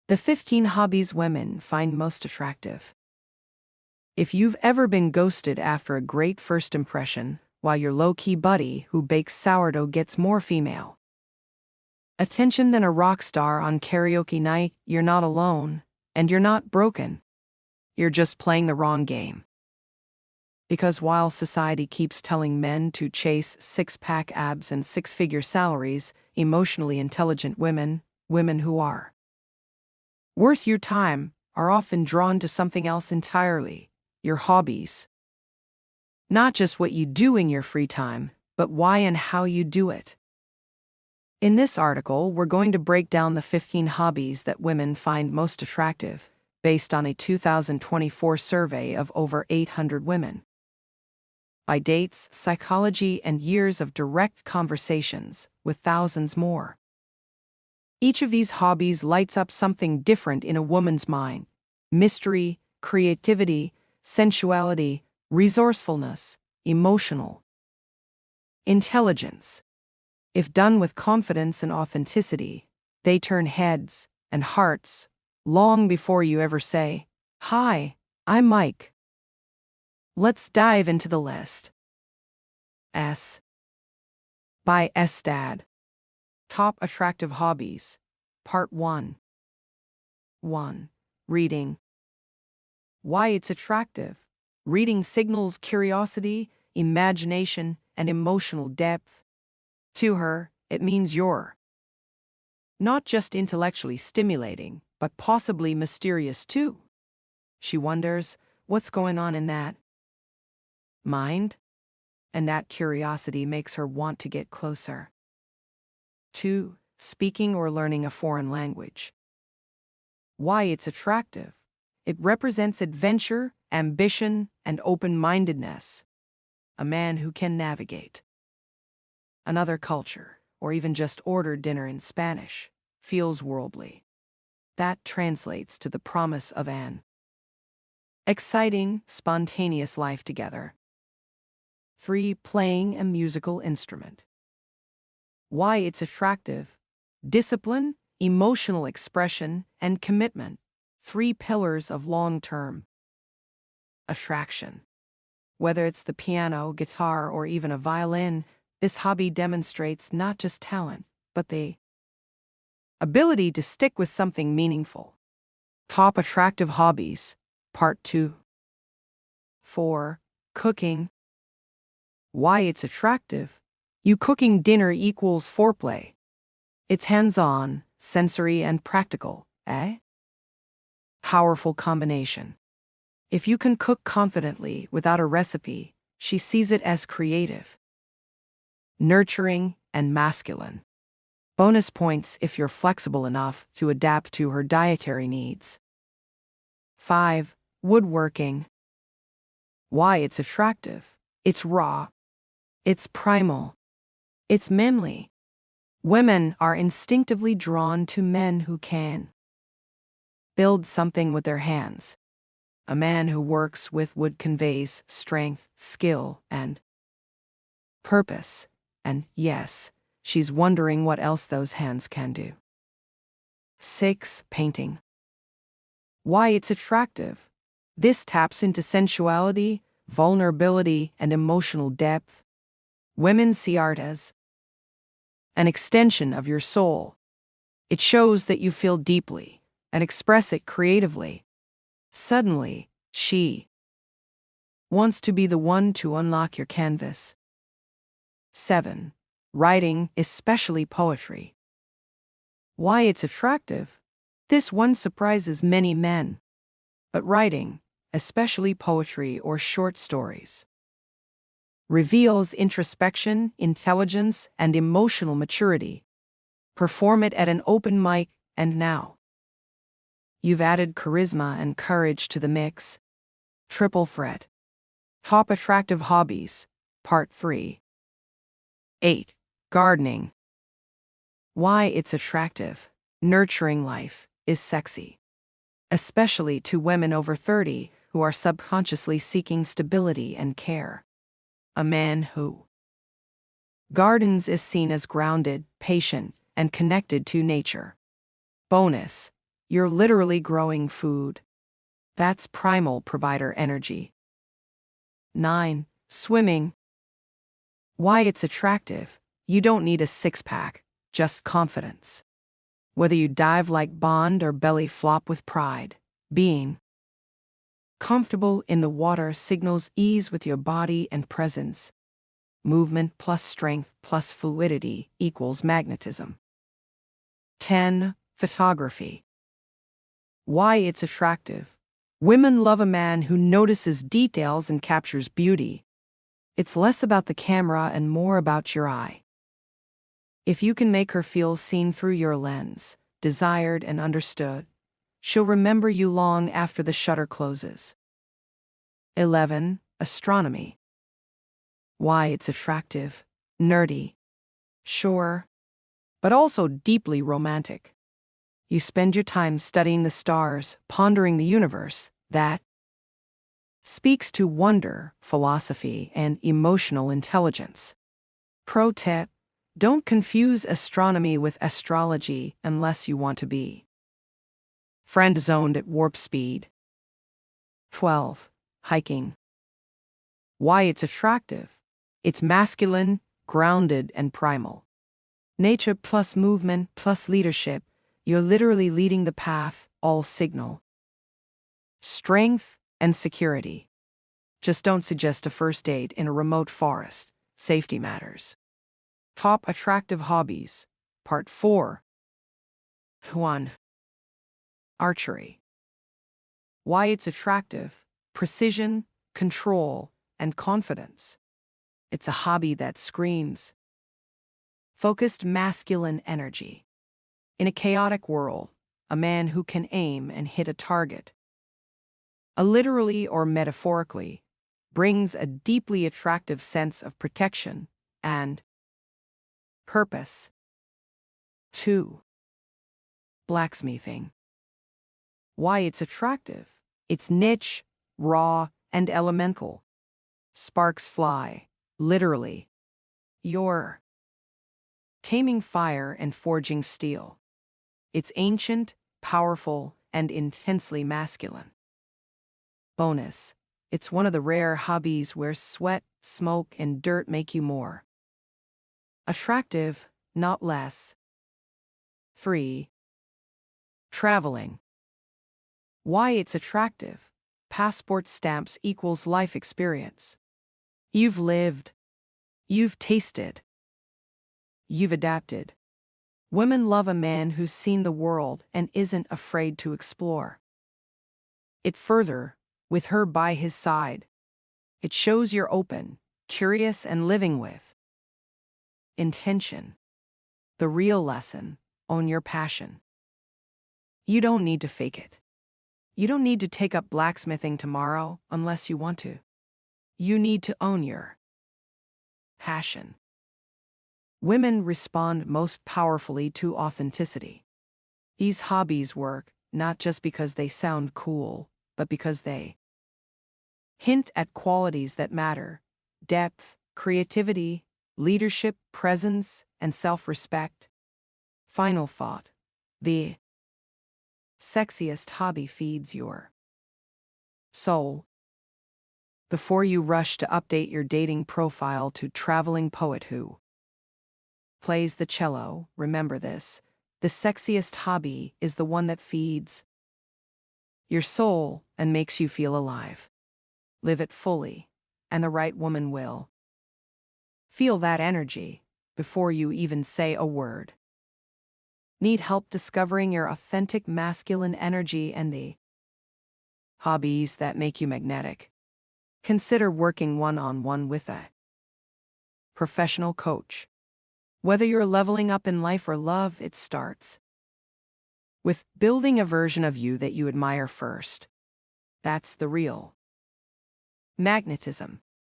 The 15 hobbies women find most attractive. If you've ever been ghosted after a great first impression, while your low-key buddy who bakes sourdough gets more female attention than a rock star on karaoke night, you're not alone, and you're not broken. You're just playing the wrong game. Because while society keeps telling men to chase six-pack abs and six-figure salaries, emotionally intelligent women who are worth your time, are often drawn to something else entirely: your hobbies. Not just what you do in your free time, but why and how you do it. In this article, we're going to break down the 15 hobbies that women find most attractive, based on a 2024 survey of over 800 women. By dates, psychology, and years of direct conversations with thousands more. Each of these hobbies lights up something different in a woman's mind: mystery, creativity, sensuality, resourcefulness, emotional intelligence. If done with confidence and authenticity, they turn heads and hearts long before you ever say, "Hi, I'm Mike." Let's dive into the list. S. By Estad. Top Attractive Hobbies. Part 1. 1. Reading. Why it's attractive. Reading signals curiosity, imagination, and emotional depth. To her, it means you're not just intellectually stimulating, but possibly mysterious too. She wonders, what's going on in that mind? And that curiosity makes her want to get closer. 2. Speaking or learning a foreign language. Why it's attractive. It represents adventure, ambition, and open-mindedness. A man who can navigate another culture, or even just order dinner in Spanish, feels worldly. That translates to the promise of an exciting, spontaneous life together. 3. Playing a musical instrument. Why it's attractive. Discipline, emotional expression, and commitment. 3 pillars of long-term attraction. Whether it's the piano, guitar, or even a violin, this hobby demonstrates not just talent, but the ability to stick with something meaningful. Top Attractive Hobbies. Part 2. 4. Cooking. Why it's attractive. You cooking dinner equals foreplay. It's hands-on, sensory, and practical, eh? Powerful combination. If you can cook confidently without a recipe, she sees it as creative, nurturing, and masculine. Bonus points if you're flexible enough to adapt to her dietary needs. 5. Woodworking. Why it's attractive. It's raw. It's primal. It's manly. Women are instinctively drawn to men who can build something with their hands. A man who works with wood conveys strength, skill, and purpose. And yes, she's wondering what else those hands can do. 6. Painting. Why it's attractive. This taps into sensuality, vulnerability, and emotional depth. Women see art as an extension of your soul. It shows that you feel deeply and express it creatively. Suddenly, she wants to be the one to unlock your canvas. 7. Writing, especially poetry. Why it's attractive. This one surprises many men. But writing, especially poetry or short stories, reveals introspection, intelligence, and emotional maturity. Perform it at an open mic, and now you've added charisma and courage to the mix. Triple threat. Top Attractive Hobbies. Part 3. 8. Gardening. Why it's attractive. Nurturing life is sexy, especially to women over 30 who are subconsciously seeking stability and care. A man who gardens is seen as grounded, patient, and connected to nature. Bonus: You're literally growing food. That's primal provider energy. 9. Swimming. Why it's attractive. You don't need a six-pack, just confidence. Whether you dive like Bond or belly flop with pride, being comfortable in the water signals ease with your body and presence. Movement plus strength plus fluidity equals magnetism. 10. Photography. Why it's attractive. Women love a man who notices details and captures beauty. It's less about the camera and more about your eye. If you can make her feel seen through your lens, desired and understood, she'll remember you long after the shutter closes. 11. Astronomy. Why it's attractive. Nerdy. Sure. But also deeply romantic. You spend your time studying the stars, pondering the universe. That speaks to wonder, philosophy, and emotional intelligence. Pro tip: don't confuse astronomy with astrology unless you want to be friend-zoned at warp speed. 12. Hiking. Why it's attractive. It's masculine, grounded, and primal. Nature plus movement plus leadership. You're literally leading the path, all signal strength and security. Just don't suggest a first date in a remote forest. Safety matters. Top attractive hobbies. Part 4. 1. Archery. Why it's attractive. Precision, control, and confidence. It's a hobby that screams focused masculine energy. In a chaotic world, a man who can aim and hit a target, literally or metaphorically, brings a deeply attractive sense of protection and purpose. 2. Blacksmithing. Why it's attractive. It's niche, raw, and elemental. Sparks fly, literally. You're taming fire and forging steel. It's ancient, powerful, and intensely masculine. Bonus: it's one of the rare hobbies where sweat, smoke, and dirt make you more attractive, not less. 3. Traveling. Why it's attractive. Passport stamps equals life experience. You've lived. You've tasted. You've adapted. Women love a man who's seen the world and isn't afraid to explore it further, with her by his side. It shows you're open, curious, and living with intention. The real lesson: own your passion. You don't need to fake it. You don't need to take up blacksmithing tomorrow unless you want to. You need to own your passion. Women respond most powerfully to authenticity. These hobbies work not just because they sound cool, but because they hint at qualities that matter: depth, creativity, leadership, presence, and self-respect. Final thought: the sexiest hobby feeds your soul. Before you rush to update your dating profile to traveling poet who plays the cello, remember this: the sexiest hobby is the one that feeds your soul and makes you feel alive. Live it fully, and the right woman will feel that energy before you even say a word. Need help discovering your authentic masculine energy and the hobbies that make you magnetic? Consider working one-on-one with a professional coach. Whether you're leveling up in life or love, it starts with building a version of you that you admire first. That's the real magnetism.